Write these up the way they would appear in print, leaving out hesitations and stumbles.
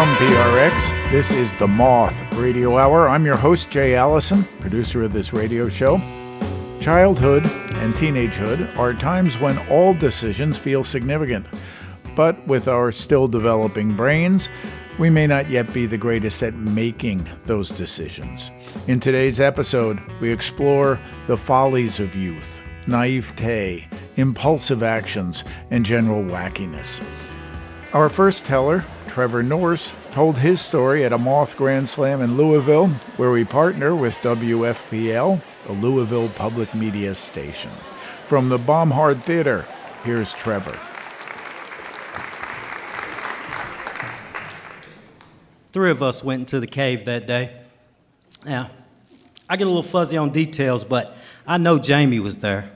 From PRX, this is the Moth Radio Hour. I'm your host, Jay Allison, producer of this radio show. Childhood and teenagehood are times when all decisions feel significant. But with our still developing brains, we may not yet be the greatest at making those decisions. In today's episode, we explore the follies of youth, naivete, impulsive actions, and general wackiness. Our first teller, Trevor Nourse, told his story at a Moth Grand Slam in Louisville, where we partner with WFPL, a Louisville public media station. From the Baumhard Theater, here's Trevor. Three of us went into the cave that day. Now, I get a little fuzzy on details, but I know Jamie was there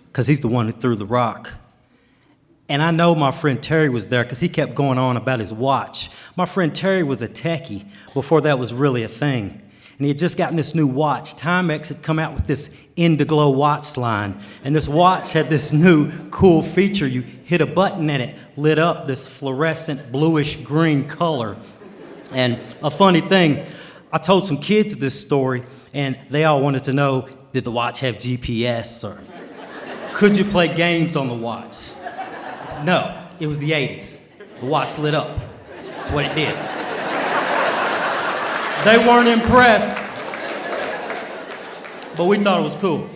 because he's the one who threw the rock. And I know my friend Terry was there because he kept going on about his watch. My friend Terry was a techie before that was really a thing. And he had just gotten this new watch. Timex had come out with this Indiglo watch line. And this watch had this new cool feature. You hit a button and it lit up this fluorescent bluish green color. And a funny thing, I told some kids this story and they all wanted to know, did the watch have GPS or could you play games on the watch? No, it was the 80s. The watch lit up. That's what it did. They weren't impressed, but we thought it was cool.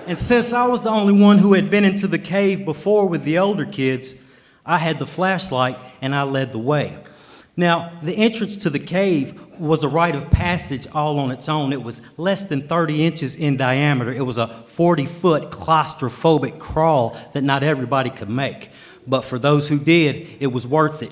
And since I was the only one who had been into the cave before with the older kids, I had the flashlight and I led the way. Now, the entrance to the cave was a rite of passage all on its own. It was less than 30 inches in diameter. It was a 40-foot claustrophobic crawl that not everybody could make. But for those who did, it was worth it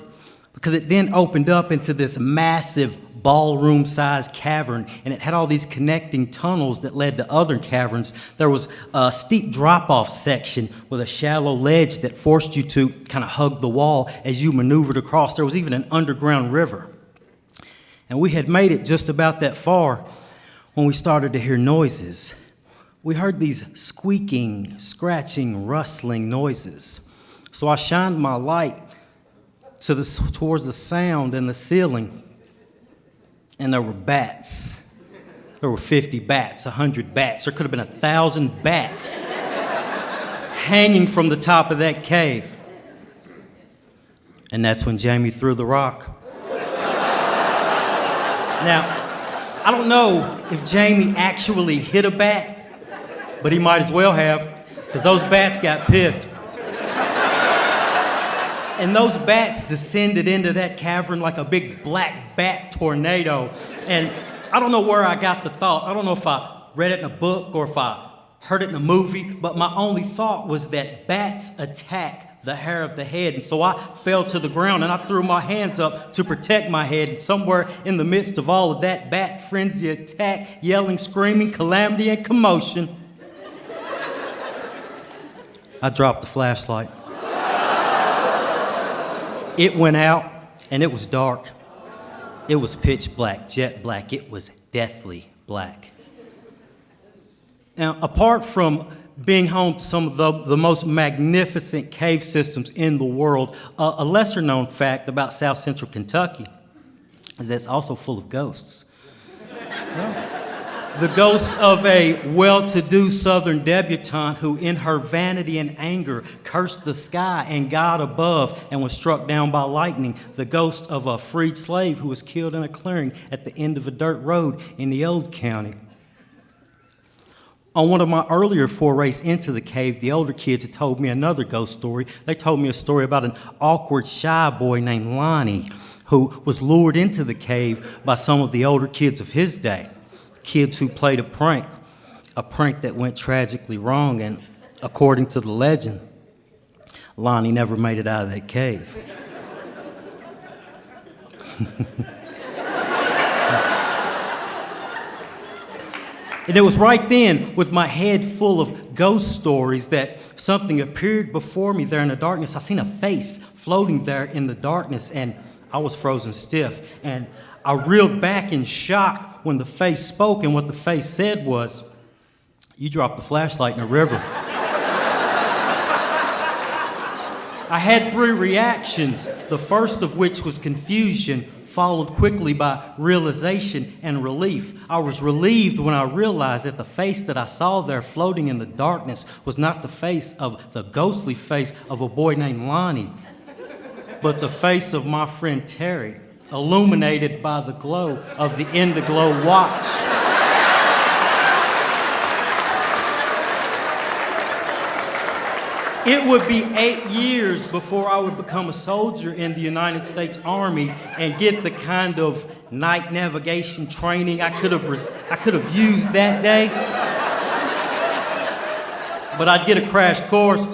because it then opened up into this massive ballroom-sized cavern, and it had all these connecting tunnels that led to other caverns. There was a steep drop-off section with a shallow ledge that forced you to kind of hug the wall as you maneuvered across. There was even an underground river. And we had made it just about that far when we started to hear noises. We heard these squeaking, scratching, rustling noises. So I shined my light towards the sound and the ceiling. And there were bats. There were 50 bats, 100 bats. There could have been 1,000 bats hanging from the top of that cave. And that's when Jamie threw the rock. Now, I don't know if Jamie actually hit a bat, but he might as well have, because those bats got pissed. And those bats descended into that cavern like a big black bat tornado. And I don't know where I got the thought. I don't know if I read it in a book or if I heard it in a movie, but my only thought was that bats attack the hair of the head. And so I fell to the ground and I threw my hands up to protect my head. And somewhere in the midst of all of that bat frenzy attack, yelling, screaming, calamity, and commotion, I dropped the flashlight. It went out, and it was dark. It was pitch black, jet black. It was deathly black. Now, apart from being home to some of the most magnificent cave systems in the world, a lesser-known fact about South Central Kentucky is that it's also full of ghosts. The ghost of a well-to-do Southern debutante who, in her vanity and anger, cursed the sky and God above and was struck down by lightning. The ghost of a freed slave who was killed in a clearing at the end of a dirt road in the old county. On one of my earlier forays into the cave, the older kids had told me another ghost story. They told me a story about an awkward, shy boy named Lonnie who was lured into the cave by some of the older kids of his day. Kids who played a prank that went tragically wrong, and according to the legend, Lonnie never made it out of that cave. And it was right then, with my head full of ghost stories, that something appeared before me there in the darkness. I seen a face floating there in the darkness, and I was frozen stiff. And I reeled back in shock when the face spoke, and what the face said was, "You dropped the flashlight in the river." I had three reactions, the first of which was confusion, followed quickly by realization and relief. I was relieved when I realized that the face that I saw there floating in the darkness was not the face of the ghostly face of a boy named Lonnie, but the face of my friend Terry, illuminated by the glow of the Indiglow watch. It would be 8 years before I would become a soldier in the United States Army and get the kind of night navigation training I could have used that day. But I'd get a crash course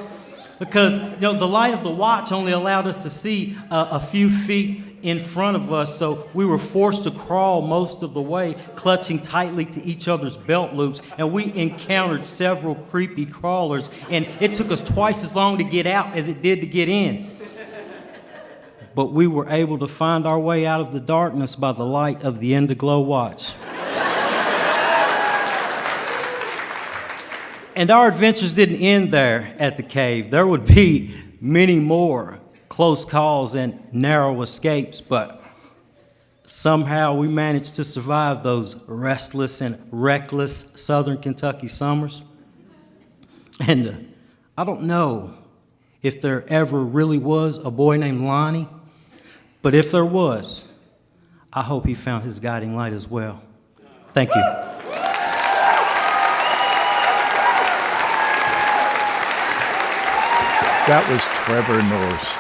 because the light of the watch only allowed us to see a few feet in front of us, so we were forced to crawl most of the way, clutching tightly to each other's belt loops, and we encountered several creepy crawlers, and it took us twice as long to get out as it did to get in. But we were able to find our way out of the darkness by the light of the Indiglow watch. And our adventures didn't end there at the cave. There would be many more close calls and narrow escapes, but somehow we managed to survive those restless and reckless southern Kentucky summers. And I don't know if there ever really was a boy named Lonnie, but if there was, I hope he found his guiding light as well. Thank you. That was Trevor Nourse.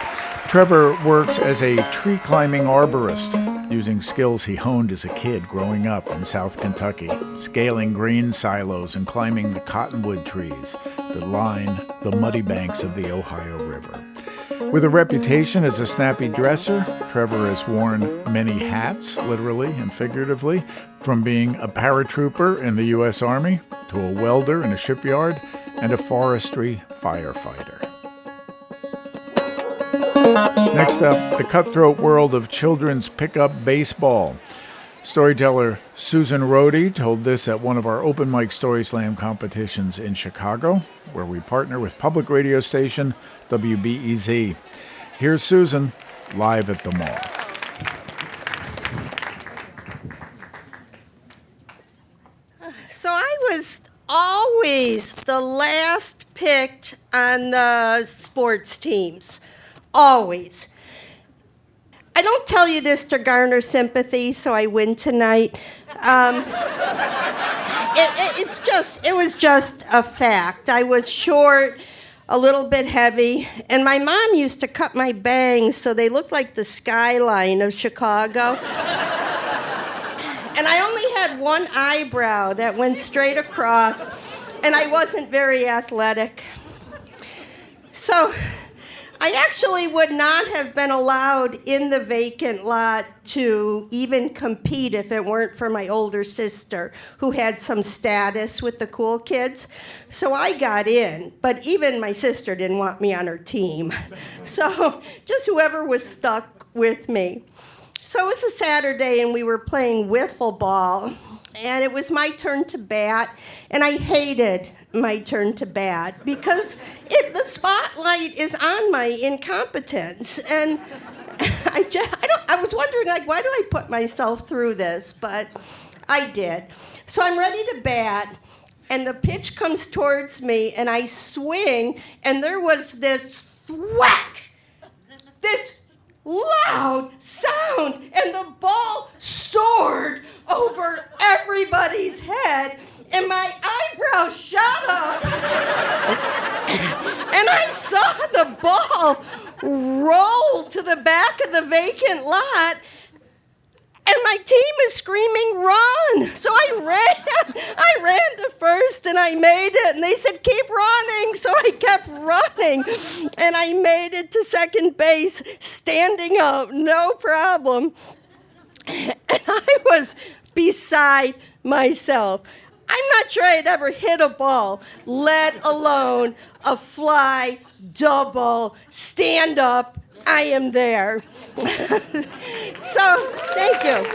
Trevor works as a tree-climbing arborist, using skills he honed as a kid growing up in South Kentucky, scaling grain silos and climbing the cottonwood trees that line the muddy banks of the Ohio River. With a reputation as a snappy dresser, Trevor has worn many hats, literally and figuratively, from being a paratrooper in the U.S. Army to a welder in a shipyard and a forestry firefighter. Next up, the cutthroat world of children's pickup baseball. Storyteller Susan Rohde told this at one of our open mic story slam competitions in Chicago, where we partner with public radio station WBEZ. Here's Susan, live at the Moth. So I was always the last picked on the sports teams. Always. I don't tell you this to garner sympathy, so I win tonight. It was just a fact. I was short, a little bit heavy, and my mom used to cut my bangs so they looked like the skyline of Chicago. And I only had one eyebrow that went straight across, and I wasn't very athletic. So I actually would not have been allowed in the vacant lot to even compete if it weren't for my older sister, who had some status with the cool kids. So I got in, but even my sister didn't want me on her team. So just whoever was stuck with me. So it was a Saturday, and we were playing wiffle ball, and it was my turn to bat, and I hated my turn to bat because the spotlight is on my incompetence, and I was wondering, why do I put myself through this? But I did. So I'm ready to bat, and the pitch comes towards me, and I swing, and there was this thwack, this loud sound, and the ball soared over everybody's head, and my eyebrow shot up, and I saw the ball roll to the back of the vacant lot, and my team is screaming, "Run!" So I ran to first, and I made it, and they said, "Keep running," so I kept running, and I made it to second base, standing up, no problem, and I was beside myself. I'm not sure I'd ever hit a ball, let alone a fly, double, stand up. I am there. So, thank you.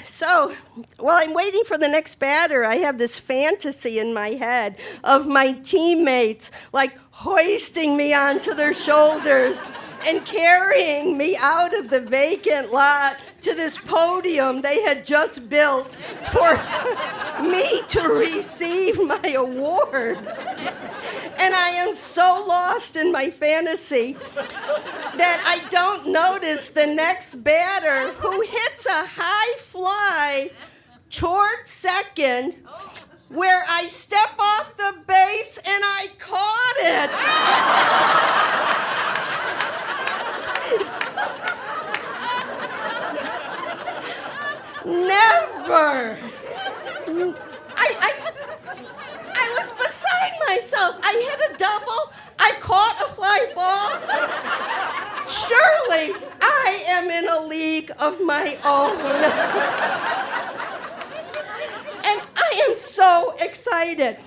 So, So while I'm waiting for the next batter, I have this fantasy in my head of my teammates like hoisting me onto their shoulders and carrying me out of the vacant lot to this podium they had just built for me to receive my award. And I am so lost in my fantasy that I don't notice the next batter who hits a high fly toward second, where I step off the base and I caught it. Never. I was beside myself. I hit a double. I caught a fly ball. Surely I am in a league of my own. And I am so excited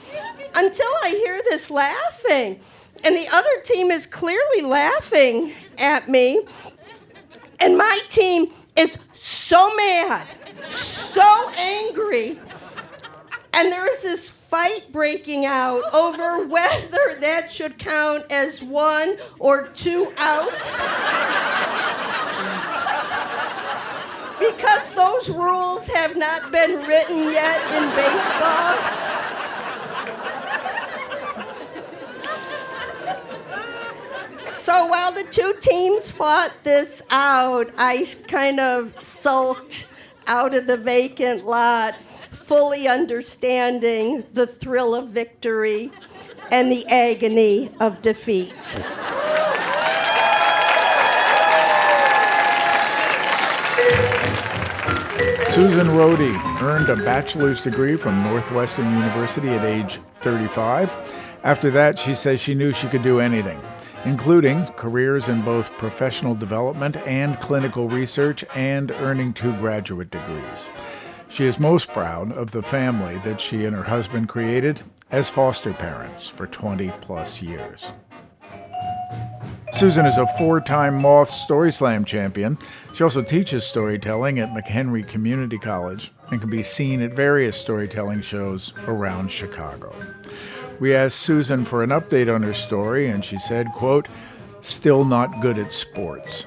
until I hear this laughing. And the other team is clearly laughing at me. And my team is so mad, so angry. And there's this fight breaking out over whether that should count as 1 or 2 outs. Because those rules have not been written yet in baseball. So while the two teams fought this out, I kind of sulked out of the vacant lot, fully understanding the thrill of victory and the agony of defeat. Susan Rohde earned a bachelor's degree from Northwestern University at age 35. After that, she says she knew she could do anything, including careers in both professional development and clinical research, and earning 2 graduate degrees. She is most proud of the family that she and her husband created as foster parents for 20-plus years. Susan is a 4-time Moth Story Slam champion. She also teaches storytelling at McHenry Community College and can be seen at various storytelling shows around Chicago. We asked Susan for an update on her story, and she said, quote, "Still not good at sports."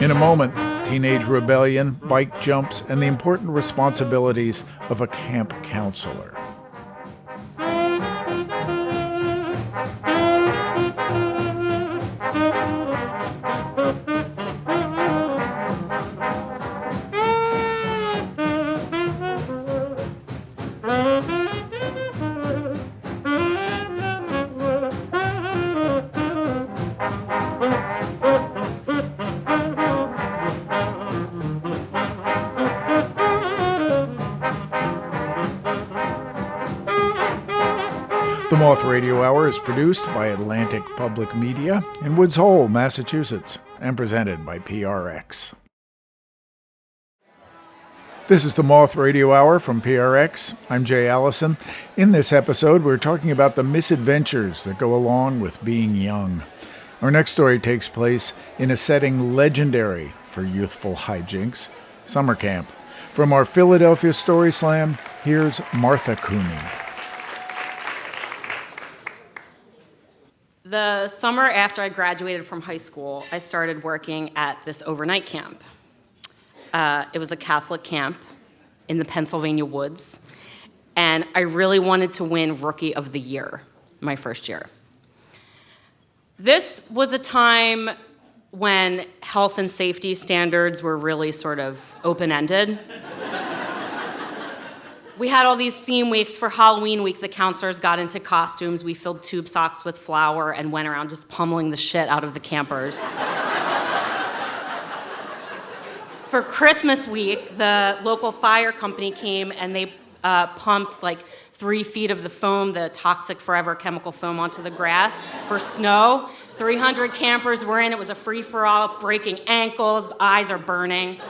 In a moment, teenage rebellion, bike jumps, and the important responsibilities of a camp counselor. The Moth Radio Hour is produced by Atlantic Public Media in Woods Hole, Massachusetts, and presented by PRX. This is the Moth Radio Hour from PRX. I'm Jay Allison. In this episode, we're talking about the misadventures that go along with being young. Our next story takes place in a setting legendary for youthful hijinks, summer camp. From our Philadelphia Story Slam, here's Martha Cooney. The summer after I graduated from high school, I started working at this overnight camp. It was a Catholic camp in the Pennsylvania woods, and I really wanted to win Rookie of the Year my first year. This was a time when health and safety standards were really sort of open-ended. We had all these theme weeks. For Halloween week, the counselors got into costumes. We filled tube socks with flour and went around just pummeling the shit out of the campers. For Christmas week, the local fire company came and they pumped like 3 feet of the foam, the toxic forever chemical foam, onto the grass for snow. 300 campers were in. It was a free-for-all, breaking ankles, eyes are burning.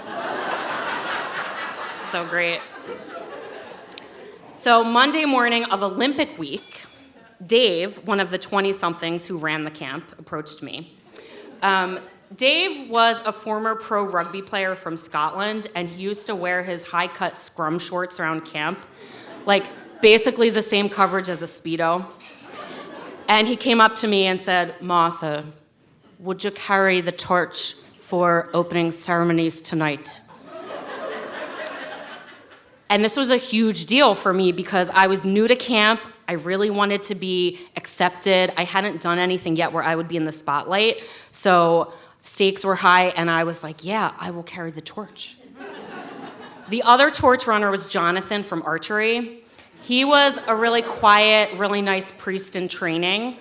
So great. So Monday morning of Olympic week, Dave, one of the 20-somethings who ran the camp, approached me. Dave was a former pro rugby player from Scotland, and he used to wear his high-cut scrum shorts around camp, like basically the same coverage as a Speedo. And he came up to me and said, "Martha, would you carry the torch for opening ceremonies tonight?" And this was a huge deal for me because I was new to camp. I really wanted to be accepted. I hadn't done anything yet where I would be in the spotlight. So stakes were high, and I was like, yeah, I will carry the torch. The other torch runner was Jonathan from archery. He was a really quiet, really nice priest in training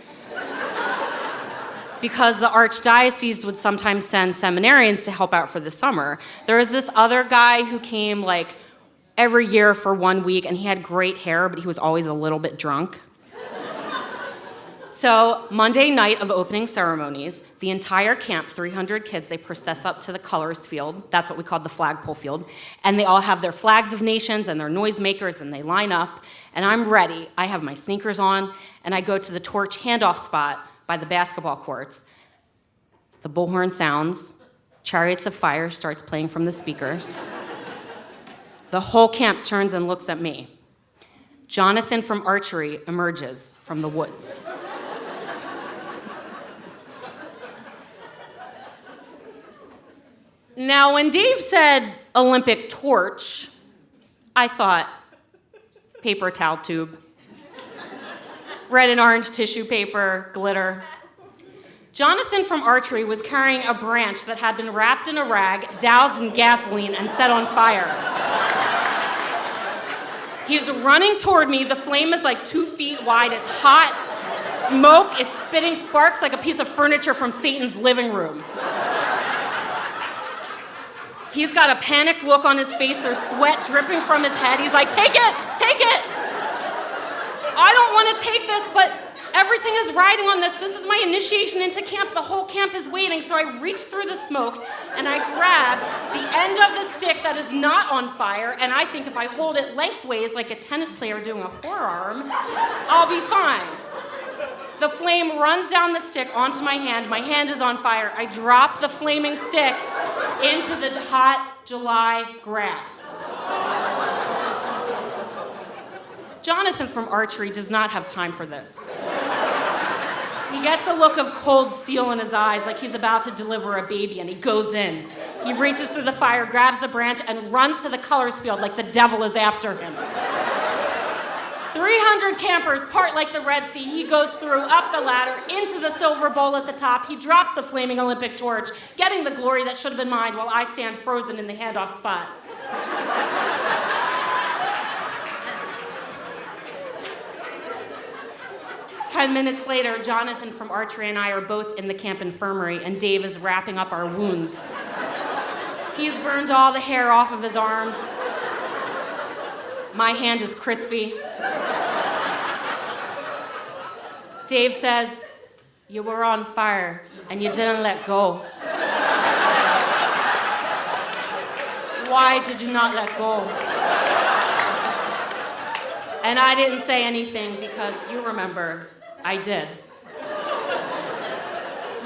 because the archdiocese would sometimes send seminarians to help out for the summer. There was this other guy who came like every year for 1 week, and he had great hair, but he was always a little bit drunk. So Monday night of opening ceremonies, the entire camp, 300 kids, they process up to the colors field. That's what we called the flagpole field. And they all have their flags of nations and their noisemakers, and they line up. And I'm ready. I have my sneakers on, and I go to the torch handoff spot by the basketball courts. The bullhorn sounds. Chariots of Fire starts playing from the speakers. The whole camp turns and looks at me. Jonathan from archery emerges from the woods. Now, when Dave said Olympic torch, I thought paper towel tube. Red and orange tissue paper, glitter. Jonathan from archery was carrying a branch that had been wrapped in a rag, doused in gasoline, and set on fire. He's running toward me. The flame is like 2 feet wide. It's hot, smoke, it's spitting sparks like a piece of furniture from Satan's living room. He's got a panicked look on his face. There's sweat dripping from his head. He's like, take it, take it. I don't want to take this, but everything is riding on this. This is my initiation into camp. The whole camp is waiting. So I reach through the smoke and I grab the end of the stick that is not on fire, and I think if I hold it lengthways like a tennis player doing a forearm, I'll be fine. The flame runs down the stick onto my hand. My hand is on fire. I drop the flaming stick into the hot July grass. Jonathan from archery does not have time for this. He gets a look of cold steel in his eyes like he's about to deliver a baby, and he goes in. He reaches through the fire, grabs the branch, and runs to the colors field like the devil is after him. 300 campers part like the Red Sea. He goes through, up the ladder, into the silver bowl at the top. He drops the flaming Olympic torch, getting the glory that should have been mine while I stand frozen in the handoff spot. 10 minutes later, Jonathan from archery and I are both in the camp infirmary, and Dave is wrapping up our wounds. He's burned all the hair off of his arms. My hand is crispy. Dave says, "You were on fire, and you didn't let go. Why did you not let go?" And I didn't say anything because you remember, I did.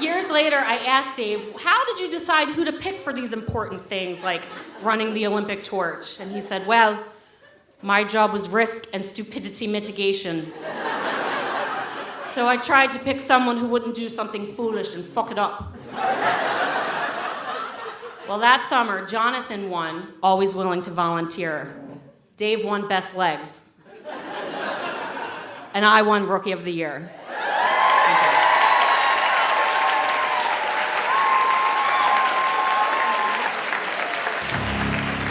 Years later, I asked Dave, "How did you decide who to pick for these important things, like running the Olympic torch?" And he said, "Well, my job was risk and stupidity mitigation. So I tried to pick someone who wouldn't do something foolish and fuck it up." Well, that summer, Jonathan won Always Willing to Volunteer. Dave won Best Legs. And I won Rookie of the Year.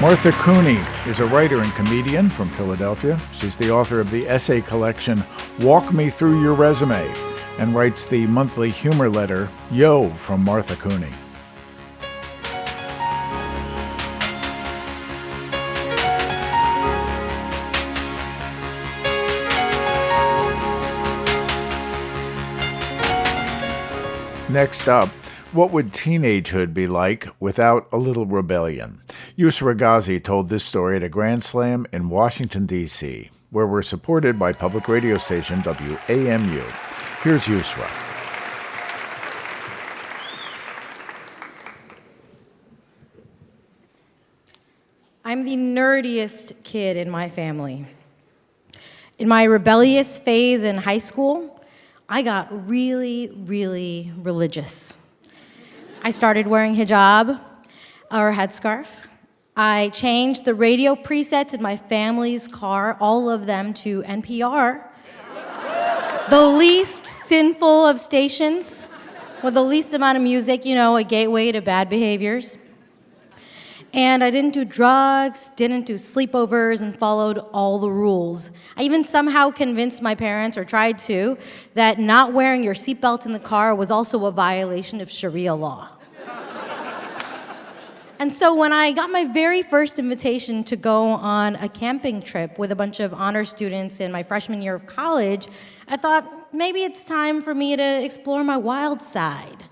Martha Cooney is a writer and comedian from Philadelphia. She's the author of the essay collection Walk Me Through Your Resume and writes the monthly humor letter Yo from Martha Cooney. Next up, what would teenagehood be like without a little rebellion? Usra Gahzi told this story at a Grand Slam in Washington, D.C., where we're supported by public radio station WAMU. Here's Usra. I'm the nerdiest kid in my family. In my rebellious phase in high school, I got really, really religious. I started wearing hijab or headscarf. I changed the radio presets in my family's car, all of them to NPR, the least sinful of stations, with the least amount of music, a gateway to bad behaviors. And I didn't do drugs, didn't do sleepovers, and followed all the rules. I even somehow convinced my parents, or tried to, that not wearing your seatbelt in the car was also a violation of Sharia law. And so when I got my very first invitation to go on a camping trip with a bunch of honor students in my freshman year of college, I thought maybe it's time for me to explore my wild side.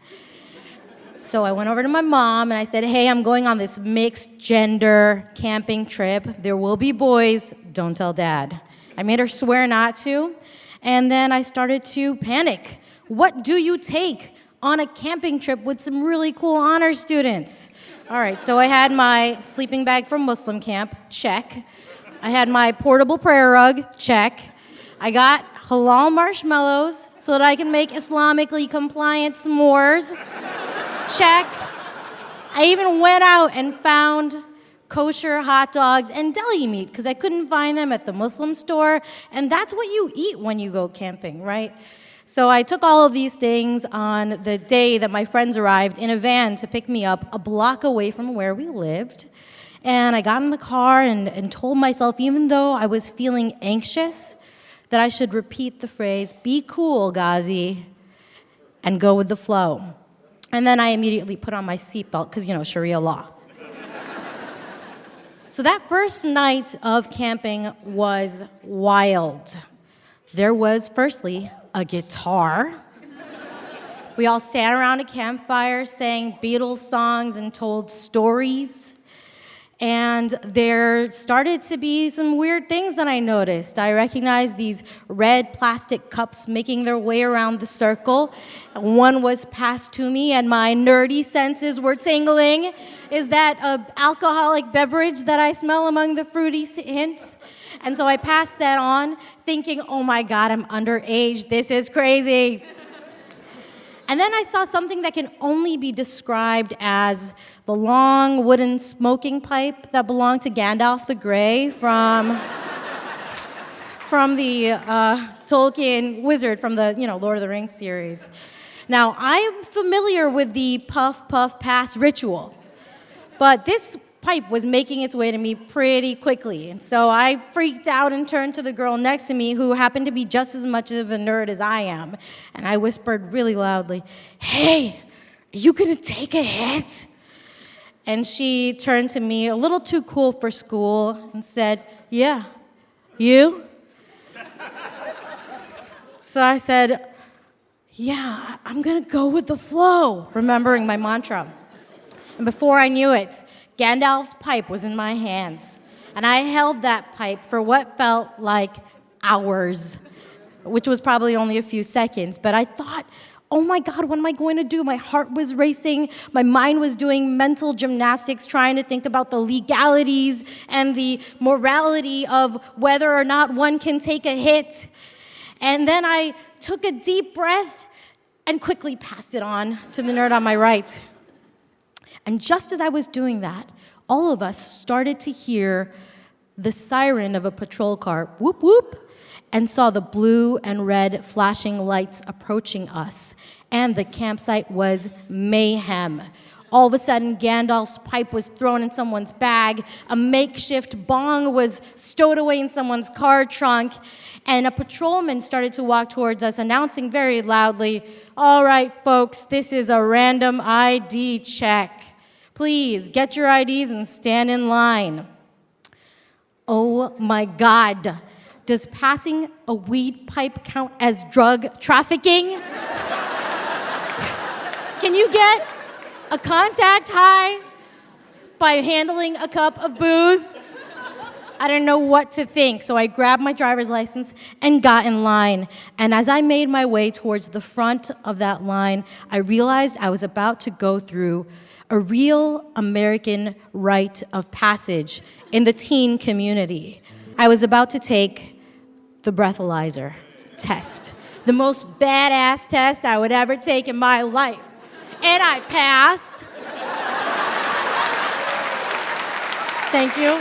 So I went over to my mom and I said, hey, I'm going on this mixed gender camping trip. There will be boys, don't tell Dad. I made her swear not to, and then I started to panic. What do you take on a camping trip with some really cool honor students? All right, so I had my sleeping bag from Muslim camp, check. I had my portable prayer rug, check. I got halal marshmallows so that I can make Islamically compliant s'mores, check. I even went out and found kosher hot dogs and deli meat because I couldn't find them at the Muslim store, and that's what you eat when you go camping, right? So I took all of these things on the day that my friends arrived in a van to pick me up a block away from where we lived. And I got in the car and told myself, even though I was feeling anxious, that I should repeat the phrase, be cool, Ghazi, and go with the flow. And then I immediately put on my seatbelt because, Sharia law. So that first night of camping was wild. There was, firstly, a guitar. We all sat around a campfire, sang Beatles songs, and told stories. And there started to be some weird things that I noticed. I recognized these red plastic cups making their way around the circle. One was passed to me, and my nerdy senses were tingling. Is that an alcoholic beverage that I smell among the fruity hints? And so I passed that on, thinking, oh my God, I'm underage. This is crazy. And then I saw something that can only be described as the long wooden smoking pipe that belonged to Gandalf the Grey from the Tolkien wizard from the Lord of the Rings series. Now, I'm familiar with the puff, puff, pass ritual, but this pipe was making its way to me pretty quickly. And so I freaked out and turned to the girl next to me who happened to be just as much of a nerd as I am. And I whispered really loudly, hey, are you gonna take a hit? And she turned to me, a little too cool for school, and said, yeah, you? So I said, yeah, I'm gonna go with the flow, remembering my mantra. And before I knew it, Gandalf's pipe was in my hands, and I held that pipe for what felt like hours, which was probably only a few seconds, but I thought, oh my God, what am I going to do? My heart was racing, my mind was doing mental gymnastics, trying to think about the legalities and the morality of whether or not one can take a hit. And then I took a deep breath and quickly passed it on to the nerd on my right. And just as I was doing that, all of us started to hear the siren of a patrol car, whoop, whoop, and saw the blue and red flashing lights approaching us. And the campsite was mayhem. All of a sudden, Gandalf's pipe was thrown in someone's bag, a makeshift bong was stowed away in someone's car trunk, and a patrolman started to walk towards us, announcing very loudly, all right, folks, this is a random ID check. Please, get your IDs and stand in line. Oh my God. Does passing a weed pipe count as drug trafficking? Can you get a contact high by handling a cup of booze? I didn't know what to think, so I grabbed my driver's license and got in line. And as I made my way towards the front of that line, I realized I was about to go through a real American rite of passage in the teen community. I was about to take the breathalyzer test, the most badass test I would ever take in my life. And I passed. Thank you.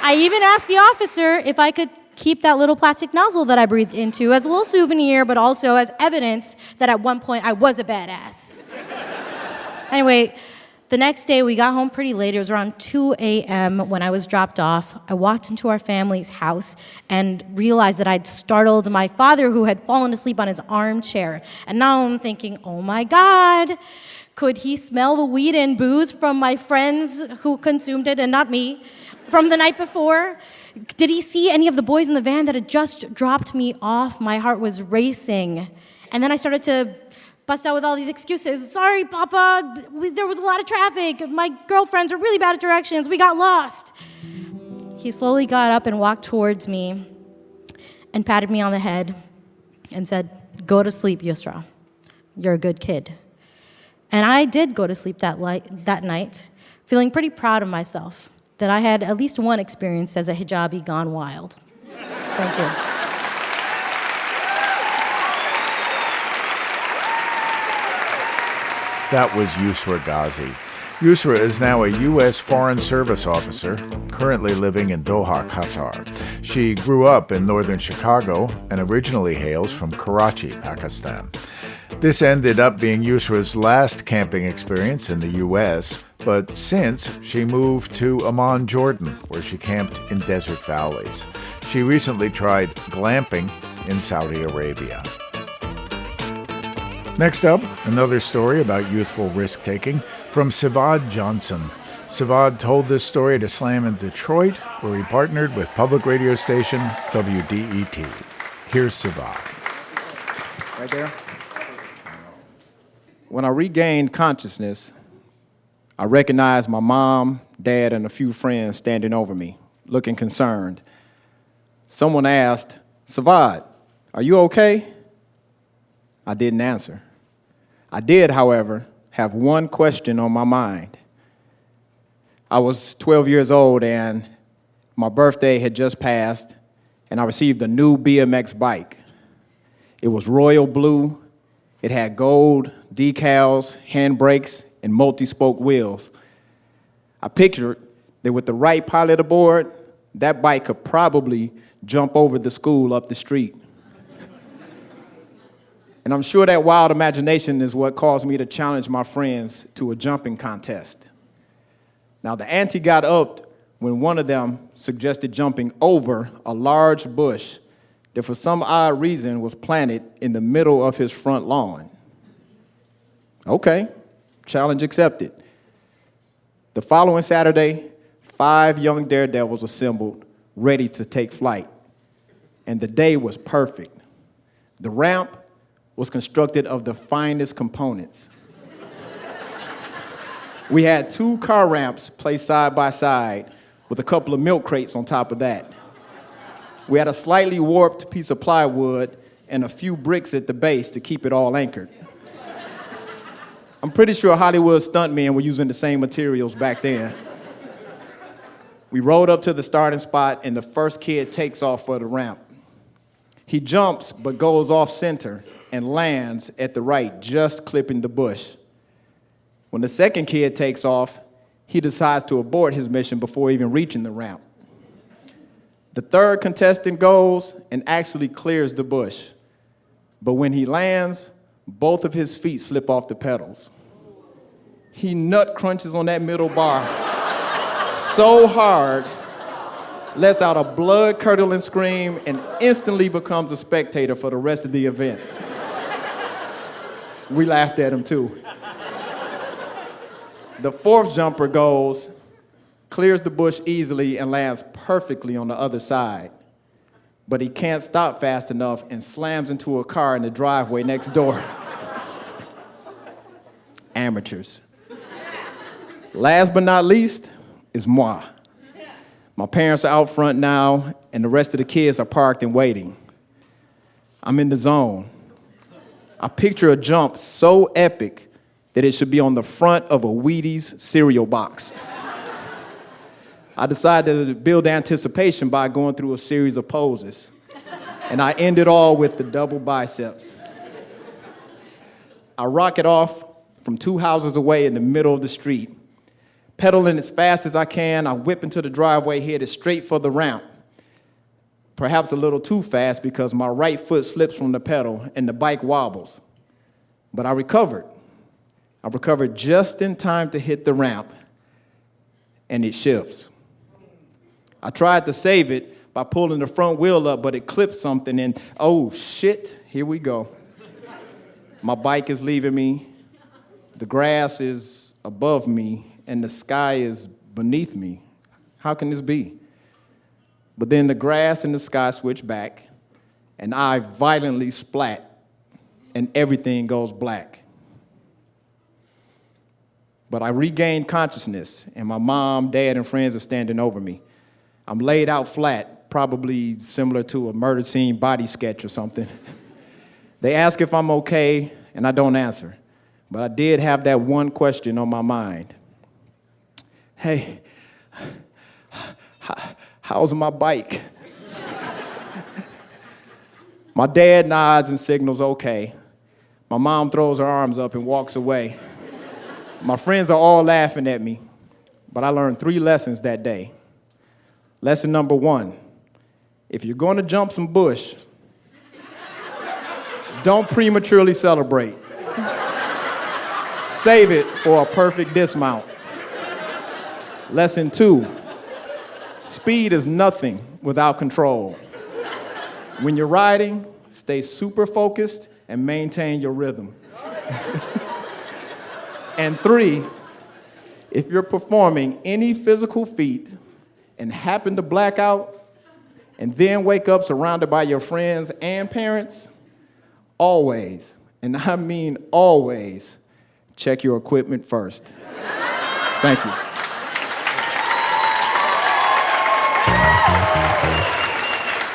I even asked the officer if I could keep that little plastic nozzle that I breathed into as a little souvenir, but also as evidence that at one point I was a badass. Anyway, the next day we got home pretty late. It was around 2 a.m. when I was dropped off. I walked into our family's house and realized that I'd startled my father, who had fallen asleep on his armchair. And now I'm thinking, oh my God, could he smell the weed and booze from my friends who consumed it and not me from the night before? Did he see any of the boys in the van that had just dropped me off? My heart was racing. And then I started to bust out with all these excuses. Sorry, Papa, there was a lot of traffic. My girlfriends were really bad at directions. We got lost. He slowly got up and walked towards me and patted me on the head and said, "Go to sleep, Usra. You're a good kid." And I did go to sleep that night, feeling pretty proud of myself that I had at least one experience as a hijabi gone wild. Thank you. That was Usra Gahzi. Usra is now a U.S. Foreign Service officer, currently living in Doha, Qatar. She grew up in northern Chicago and originally hails from Karachi, Pakistan. This ended up being Usra's last camping experience in the U.S., but since, she moved to Amman, Jordan, where she camped in desert valleys. She recently tried glamping in Saudi Arabia. Next up, another story about youthful risk-taking from Sivad Johnson. Sivad told this story to Slam in Detroit, where he partnered with public radio station WDET. Here's Sivad. Right there. When I regained consciousness, I recognized my mom, dad, and a few friends standing over me, looking concerned. Someone asked, "Sivad, are you okay?" I didn't answer. I did, however, have one question on my mind. I was 12 years old and my birthday had just passed, and I received a new BMX bike. It was royal blue. It had gold decals, handbrakes, and multi-spoke wheels. I pictured that with the right pilot aboard, that bike could probably jump over the school up the street. And I'm sure that wild imagination is what caused me to challenge my friends to a jumping contest. Now, the ante got upped when one of them suggested jumping over a large bush that for some odd reason was planted in the middle of his front lawn. Okay, challenge accepted. The following Saturday, 5 young daredevils assembled, ready to take flight. And the day was perfect. The ramp was constructed of the finest components. We had 2 car ramps placed side by side with a couple of milk crates on top of that. We had a slightly warped piece of plywood and a few bricks at the base to keep it all anchored. I'm pretty sure Hollywood stuntmen were using the same materials back then. We rode up to the starting spot and the first kid takes off for the ramp. He jumps but goes off center and lands at the right, just clipping the bush. When the second kid takes off, he decides to abort his mission before even reaching the ramp. The third contestant goes and actually clears the bush. But when he lands, both of his feet slip off the pedals. He nut crunches on that middle bar so hard, lets out a blood-curdling scream, and instantly becomes a spectator for the rest of the event. We laughed at him too. The fourth jumper goes, clears the bush easily, and lands perfectly on the other side. But he can't stop fast enough and slams into a car in the driveway next door. Amateurs. Last but not least is moi. My parents are out front now, and the rest of the kids are parked and waiting. I'm in the zone. I picture a jump so epic that it should be on the front of a Wheaties cereal box. I decided to build anticipation by going through a series of poses, and I end it all with the double biceps. I rocket off from 2 houses away in the middle of the street. Pedaling as fast as I can, I whip into the driveway, headed straight for the ramp. Perhaps a little too fast because my right foot slips from the pedal and the bike wobbles. But I recovered. I recovered just in time to hit the ramp, and it shifts. I tried to save it by pulling the front wheel up, but it clipped something, and oh shit, here we go. My bike is leaving me, the grass is above me, and the sky is beneath me. How can this be? But then the grass and the sky switch back, and I violently splat, and everything goes black. But I regained consciousness, and my mom, dad, and friends are standing over me. I'm laid out flat, probably similar to a murder scene body sketch or something. They ask if I'm okay, and I don't answer. But I did have that one question on my mind. Hey, how's my bike? My dad nods and signals okay. My mom throws her arms up and walks away. My friends are all laughing at me, but I learned 3 lessons that day. Lesson number 1, if you're going to jump some bush, don't prematurely celebrate. Save it for a perfect dismount. Lesson 2, speed is nothing without control. When you're riding, stay super focused and maintain your rhythm. And 3, if you're performing any physical feat and happen to black out and then wake up surrounded by your friends and parents, always, and I mean always, check your equipment first. Thank you.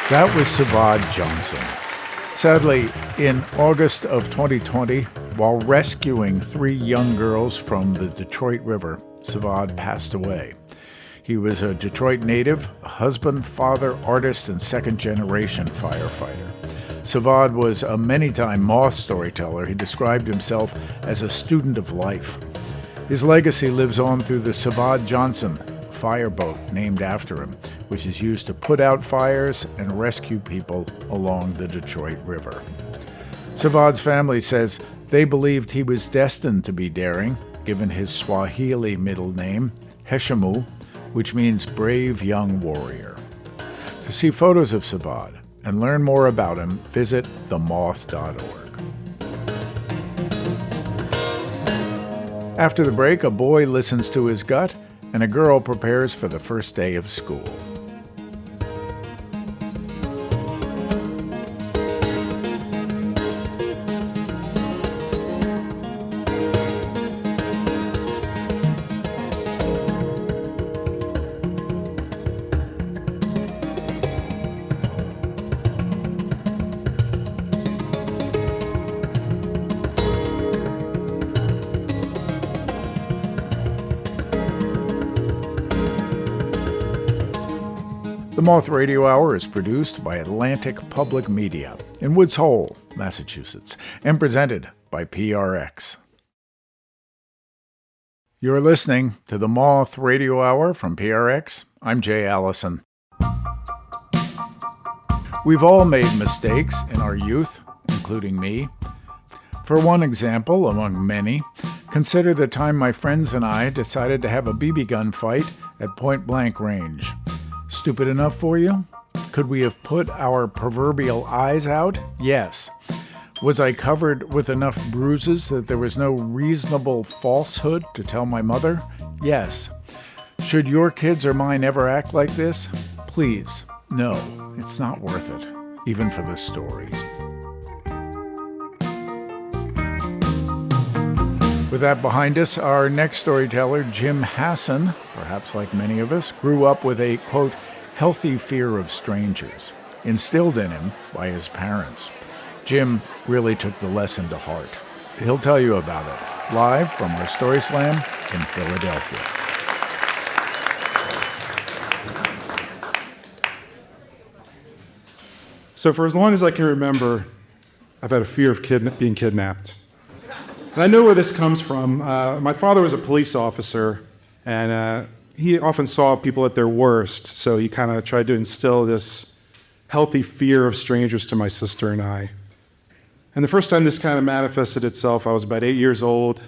That was Sivad Johnson. Sadly, in August of 2020, while rescuing 3 young girls from the Detroit River, Sivad passed away. He was a Detroit native, a husband, father, artist, and second-generation firefighter. Sivad was a many-time Moth storyteller. He described himself as a student of life. His legacy lives on through the Sivad Johnson fireboat named after him, which is used to put out fires and rescue people along the Detroit River. Sivad's family says they believed he was destined to be daring, given his Swahili middle name, Heshemu, which means brave young warrior. To see photos of Sivad and learn more about him, visit themoth.org. After the break, a boy listens to his gut, and a girl prepares for the first day of school. The Moth Radio Hour is produced by Atlantic Public Media in Woods Hole, Massachusetts, and presented by PRX. You're listening to the Moth Radio Hour from PRX. I'm Jay Allison. We've all made mistakes in our youth, including me. For one example, among many, consider the time my friends and I decided to have a BB gun fight at point-blank range. Stupid enough for you? Could we have put our proverbial eyes out? Yes. Was I covered with enough bruises that there was no reasonable falsehood to tell my mother? Yes. Should your kids or mine ever act like this? Please, no, it's not worth it, even for the stories. With that behind us, our next storyteller, Jim Hasson, perhaps like many of us, grew up with a, quote, healthy fear of strangers, instilled in him by his parents. Jim really took the lesson to heart. He'll tell you about it, live from our Story Slam in Philadelphia. So for as long as I can remember, I've had a fear of being kidnapped. And I know where this comes from. My father was a police officer, and he often saw people at their worst, so he kind of tried to instill this healthy fear of strangers to my sister and I. And the first time this kind of manifested itself, I was about 8 years old.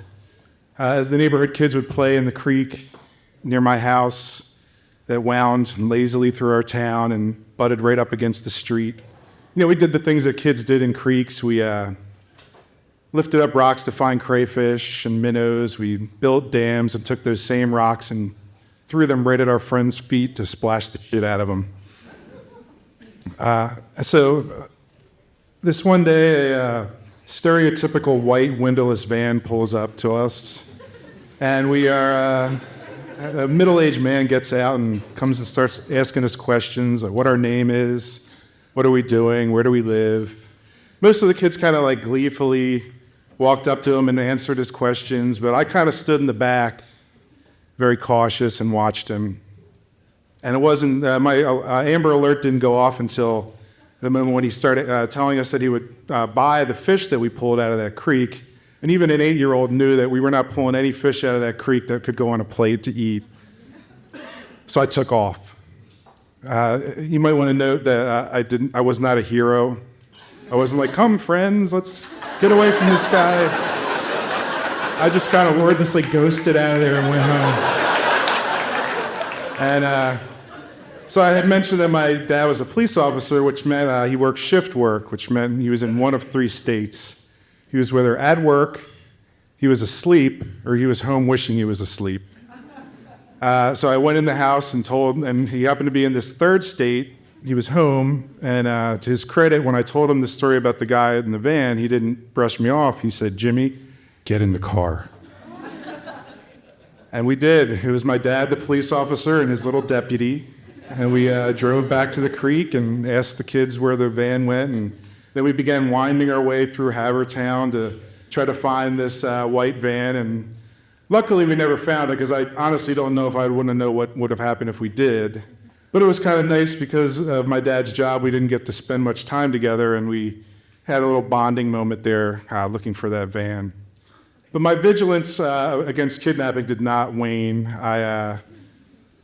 As the neighborhood kids would play in the creek near my house that wound lazily through our town and butted right up against the street. You know, we did the things that kids did in creeks. We lifted up rocks to find crayfish and minnows. We built dams and took those same rocks and threw them right at our friends' feet to splash the shit out of them. So this one day, a stereotypical white windowless van pulls up to us, and we are, a middle-aged man gets out and comes and starts asking us questions, like what our name is, what are we doing, where do we live. Most of the kids kind of like gleefully walked up to him and answered his questions, but I kind of stood in the back, very cautious, and watched him. And it wasn't, my Amber Alert didn't go off until the moment when he started telling us that he would buy the fish that we pulled out of that creek. And even an 8-year-old knew that we were not pulling any fish out of that creek that could go on a plate to eat. So I took off. You might want to note that I was not a hero. I wasn't like, come friends, let's get away from this guy. I just kind of wordlessly ghosted out of there and went home. And so I had mentioned that my dad was a police officer, which meant he worked shift work, which meant he was in one of 3 states. He was whether at work, he was asleep, or he was home wishing he was asleep. So I went in the house and told him, and he happened to be in this 3rd state. He was home, and to his credit, when I told him the story about the guy in the van, he didn't brush me off. He said, Jimmy, get in the car. And we did. It was my dad, the police officer, and his little deputy. And we drove back to the creek and asked the kids where the van went. And then we began winding our way through Havertown to try to find this white van. And luckily, we never found it, because I honestly don't know if I wouldn't know what would have happened if we did. But it was kind of nice because of my dad's job. We didn't get to spend much time together, and we had a little bonding moment there looking for that van. But my vigilance against kidnapping did not wane. When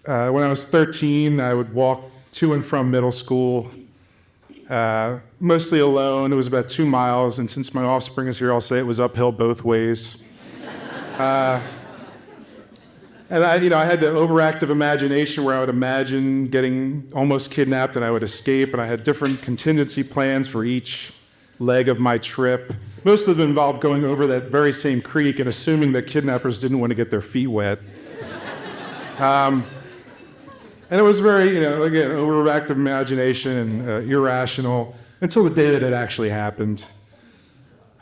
I was 13, I would walk to and from middle school, mostly alone. It was about 2 miles, and since my offspring is here, I'll say it was uphill both ways. And I had the overactive imagination where I would imagine getting almost kidnapped and I would escape, and I had different contingency plans for each leg of my trip. Most of them involved going over that very same creek and assuming that kidnappers didn't want to get their feet wet. And it was very, again, overactive imagination and irrational until the day that it actually happened.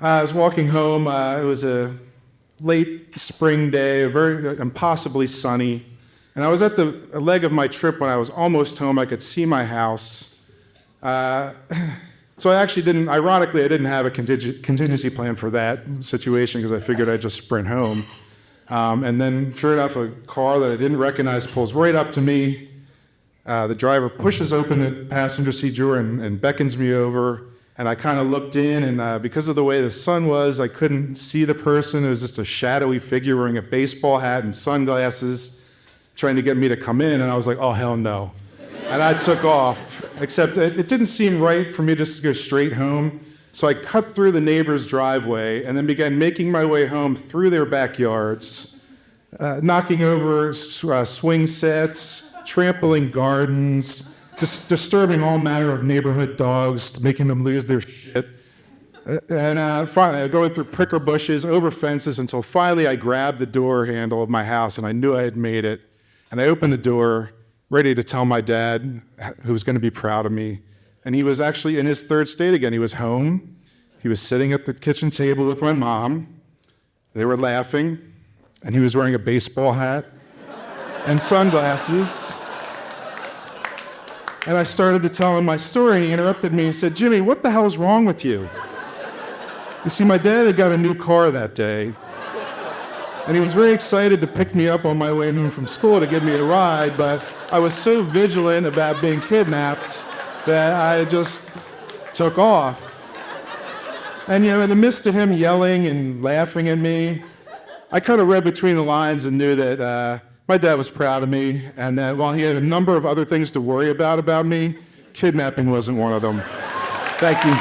I was walking home. It was a late spring day, very impossibly sunny. And I was at the leg of my trip when I was almost home. I could see my house. So I didn't have a contingency plan for that situation because I figured I'd just sprint home. And then, sure enough, a car that I didn't recognize pulls right up to me. The driver pushes open the passenger seat drawer and beckons me over. And I kind of looked in, and because of the way the sun was, I couldn't see the person. It was just a shadowy figure wearing a baseball hat and sunglasses, trying to get me to come in. And I was like, oh, hell no. And I took off, except it didn't seem right for me just to go straight home. So I cut through the neighbor's driveway and then began making my way home through their backyards, knocking over swing sets, trampling gardens, just disturbing all manner of neighborhood dogs, making them lose their shit. And finally, going through pricker bushes, over fences, until finally I grabbed the door handle of my house and I knew I had made it. And I opened the door, ready to tell my dad, who was going to be proud of me. And he was actually in his 3rd state again. He was home. He was sitting at the kitchen table with my mom. They were laughing, and he was wearing a baseball hat and sunglasses. And I started to tell him my story, and he interrupted me and said, "Jimmy, what the hell is wrong with you? You see, my dad had got a new car that day, and he was very excited to pick me up on my way home from school to give me a ride, but I was so vigilant about being kidnapped that I just took off." And in the midst of him yelling and laughing at me, I kind of read between the lines and knew that my dad was proud of me, and that while he had a number of other things to worry about me, kidnapping wasn't one of them. Thank you.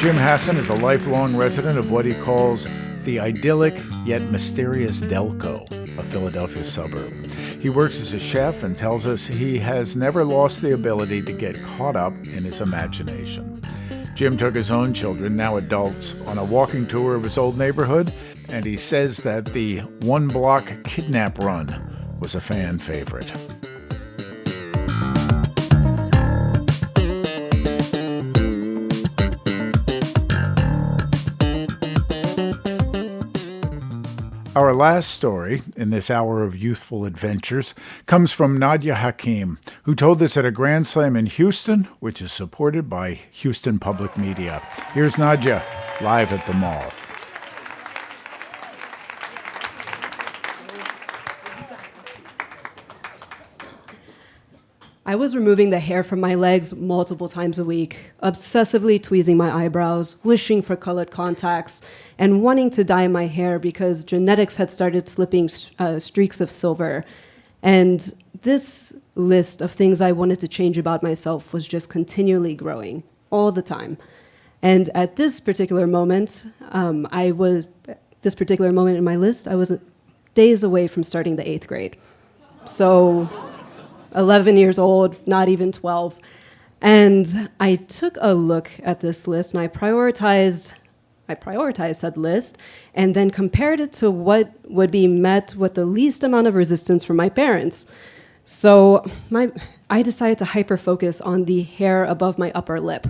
Jim Hasson is a lifelong resident of what he calls the idyllic yet mysterious Delco, a Philadelphia suburb. He works as a chef and tells us he has never lost the ability to get caught up in his imagination. Jim took his own children, now adults, on a walking tour of his old neighborhood, and he says that the one-block kidnap run was a fan favorite. Our last story in this hour of youthful adventures comes from Nadia Hakim, who told us at a Grand Slam in Houston, which is supported by Houston Public Media. Here's Nadia, live at the Moth. I was removing the hair from my legs multiple times a week, obsessively tweezing my eyebrows, wishing for colored contacts, and wanting to dye my hair because genetics had started slipping streaks of silver. And this list of things I wanted to change about myself was just continually growing, all the time. And at this particular moment, in my list, I was days away from starting the 8th grade. So 11 years old, not even 12. And I took a look at this list and I prioritized said list and then compared it to what would be met with the least amount of resistance from my parents. So I decided to hyper-focus on the hair above my upper lip.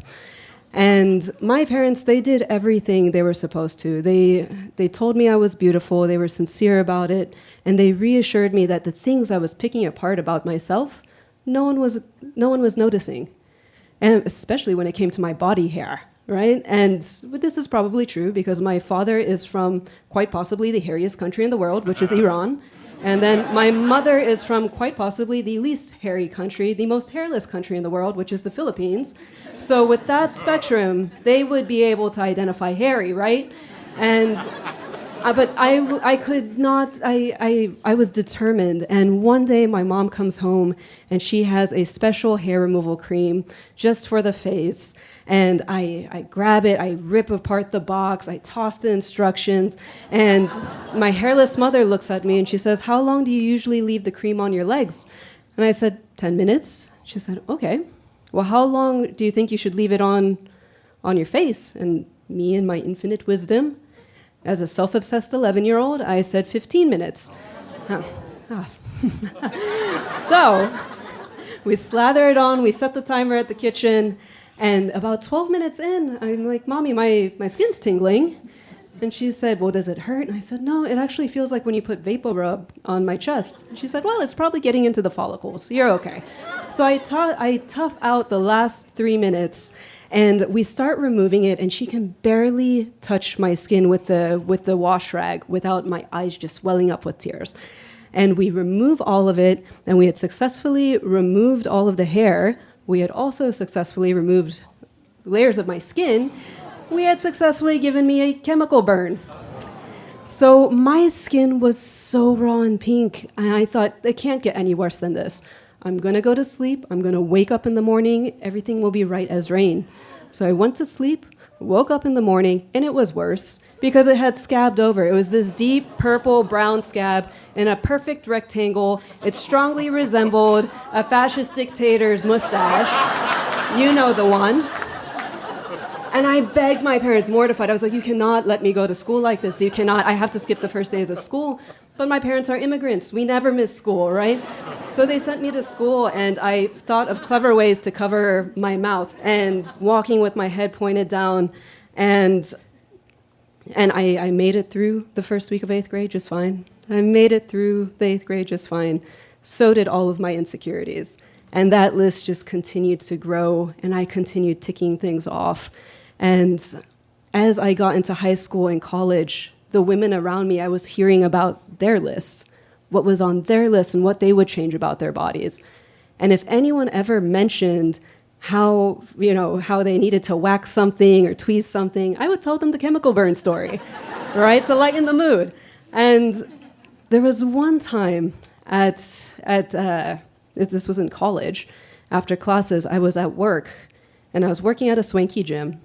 And my parents, they did everything they were supposed to. They told me I was beautiful, they were sincere about it, and they reassured me that the things I was picking apart about myself, no one was noticing. And especially when it came to my body hair, right? And this is probably true because my father is from quite possibly the hairiest country in the world, which is Iran. And then my mother is from quite possibly the least hairy country, the most hairless country in the world, which is the Philippines. So with that spectrum, they would be able to identify hairy, right? And but I could not, I was determined. And one day my mom comes home and she has a special hair removal cream just for the face. And I grab it, I rip apart the box, I toss the instructions, and my hairless mother looks at me and she says, "How long do you usually leave the cream on your legs?" And I said, 10 minutes. She said, "Okay. Well, how long do you think you should leave it on your face?" And me and my infinite wisdom, as a self-obsessed 11-year-old, I said 15 minutes. So we slather it on, we set the timer at the kitchen, and about 12 minutes in, I'm like, "Mommy, my skin's tingling." And she said, "Well, does it hurt?" And I said, "No, it actually feels like when you put Vapor Rub on my chest." And she said, "Well, it's probably getting into the follicles. You're okay." So I tough out the last 3 minutes, and we start removing it, and she can barely touch my skin with the wash rag without my eyes just welling up with tears. And we remove all of it, and we had successfully removed all of the hair. We had also successfully removed layers of my skin. We had successfully given me a chemical burn. So my skin was so raw and pink, and I thought, it can't get any worse than this. I'm gonna go to sleep, I'm gonna wake up in the morning, everything will be right as rain. So I went to sleep, woke up in the morning, and it was worse because it had scabbed over. It was this deep purple-brown scab in a perfect rectangle. It strongly resembled a fascist dictator's mustache. You know the one. And I begged my parents, mortified. I was like, "You cannot let me go to school like this. You cannot. I have to skip the first days of school." But my parents are immigrants. We never miss school, right? So they sent me to school, and I thought of clever ways to cover my mouth and walking with my head pointed down. And I made it through the first week of 8th grade just fine. I made it through the 8th grade just fine. So did all of my insecurities. And that list just continued to grow, and I continued ticking things off. And as I got into high school and college, the women around me, I was hearing about their lists, what was on their list and what they would change about their bodies. And if anyone ever mentioned how they needed to wax something or tweeze something, I would tell them the chemical burn story, right, to lighten the mood. And there was one time this was in college, after classes, I was at work, and I was working at a swanky gym,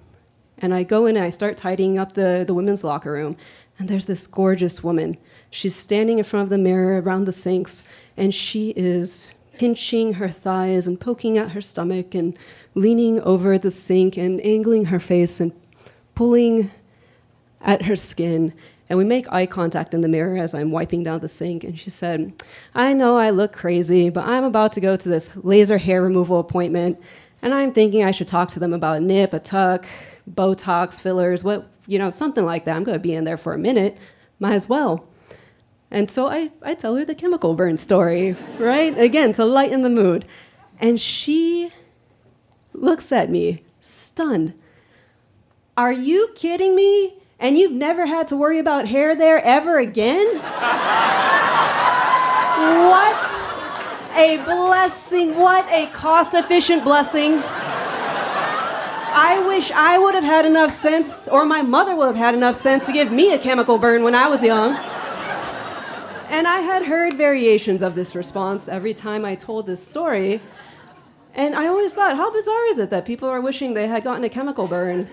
and I go in and I start tidying up the women's locker room, and there's this gorgeous woman. She's standing in front of the mirror around the sinks, and she is pinching her thighs and poking at her stomach and leaning over the sink and angling her face and pulling at her skin. And we make eye contact in the mirror as I'm wiping down the sink, and she said, "I know I look crazy, but I'm about to go to this laser hair removal appointment, and I'm thinking I should talk to them about a nip, a tuck, Botox, fillers, something like that. I'm going to be in there for a minute. Might as well." And so I tell her the chemical burn story, right? Again, to lighten the mood. And she looks at me, stunned. "Are you kidding me? And you've never had to worry about hair there ever again?" What a blessing. What a cost-efficient blessing. I wish I would have had enough sense, or my mother would have had enough sense to give me a chemical burn when I was young. And I had heard variations of this response every time I told this story. And I always thought, how bizarre is it that people are wishing they had gotten a chemical burn?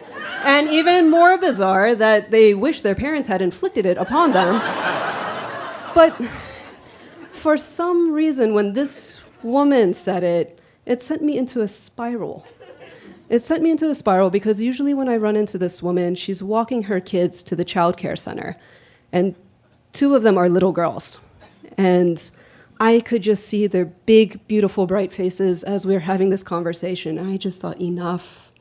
And even more bizarre that they wish their parents had inflicted it upon them. But for some reason, when this woman said it, it sent me into a spiral. It sent me into a spiral because usually when I run into this woman, she's walking her kids to the child care center. And 2 of them are little girls. And I could just see their big, beautiful, bright faces as we were having this conversation. And I just thought, enough.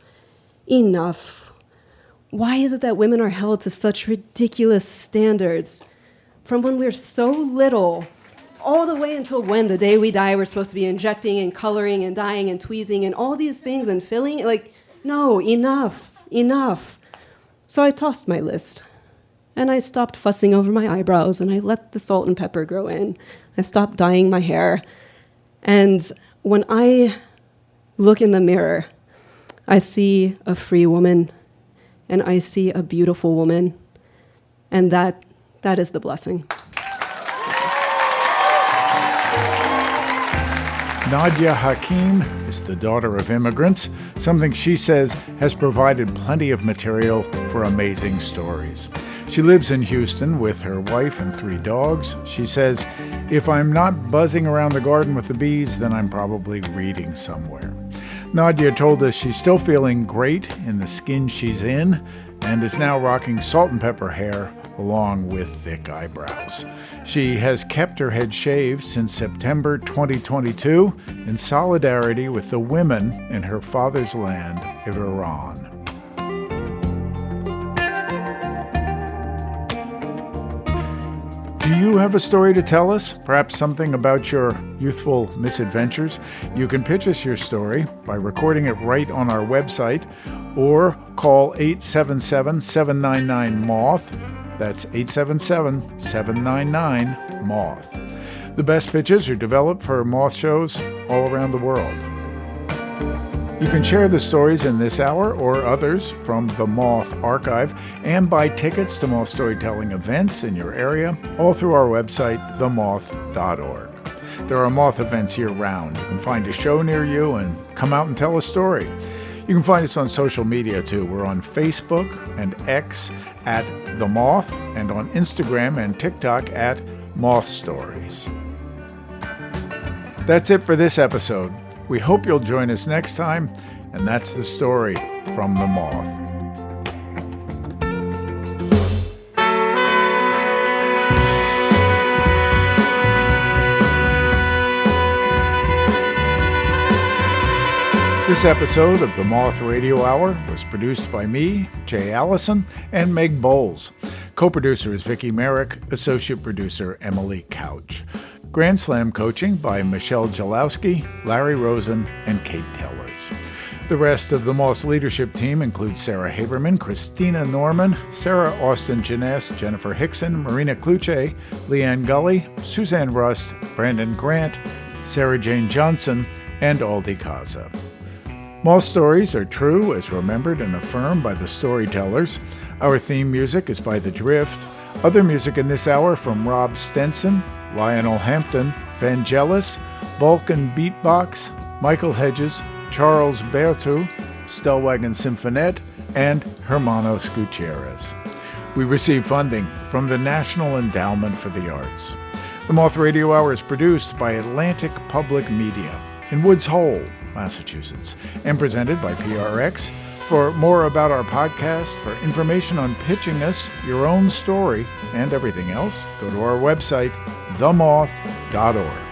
Why is it that women are held to such ridiculous standards? From when we're so little, all the way until when the day we die, we're supposed to be injecting and coloring and dyeing and tweezing and all these things and filling. No, enough. So I tossed my list. And I stopped fussing over my eyebrows, and I let the salt and pepper grow in. I stopped dyeing my hair. And when I look in the mirror, I see a free woman, and I see a beautiful woman, and that is the blessing. Nadia Hakim is the daughter of immigrants, something she says has provided plenty of material for amazing stories. She lives in Houston with her wife and 3 dogs. She says, "If I'm not buzzing around the garden with the bees, then I'm probably reading somewhere." Nadia told us she's still feeling great in the skin she's in and is now rocking salt and pepper hair along with thick eyebrows. She has kept her head shaved since September 2022 in solidarity with the women in her father's land of Iran. Do you have a story to tell us? Perhaps something about your youthful misadventures? You can pitch us your story by recording it right on our website or call 877-799-MOTH. That's 877-799-MOTH. The best pitches are developed for Moth shows all around the world. You can share the stories in this hour or others from the Moth archive and buy tickets to Moth storytelling events in your area, all through our website, themoth.org. There are Moth events year-round. You can find a show near you and come out and tell a story. You can find us on social media, too. We're on Facebook and X at The Moth, and on Instagram and TikTok at Moth Stories. That's it for this episode. We hope you'll join us next time, and that's the story from The Moth. This episode of the Moth Radio Hour was produced by me, Jay Allison, and Meg Bowles. Co-producer is Vicki Merrick, associate producer Emily Couch. Grand Slam coaching by Michelle Jalowski, Larry Rosen, and Kate Tellers. The rest of the Moss leadership team includes Sarah Haberman, Christina Norman, Sarah Austin Jeunesse, Jennifer Hickson, Marina Kluche, Leanne Gully, Suzanne Rust, Brandon Grant, Sarah Jane Johnson, and Aldi Kaza. Moss stories are true as remembered and affirmed by the Storytellers. Our theme music is by The Drift. Other music in this hour from Rob Stenson, Lionel Hampton, Vangelis, Balkan Beatbox, Michael Hedges, Charles Bertu, Stellwagen Symphonette, and Hermanos Gutierrez. We receive funding from the National Endowment for the Arts. The Moth Radio Hour is produced by Atlantic Public Media in Woods Hole, Massachusetts, and presented by PRX. For more about our podcast, for information on pitching us your own story and everything else, go to our website, themoth.org.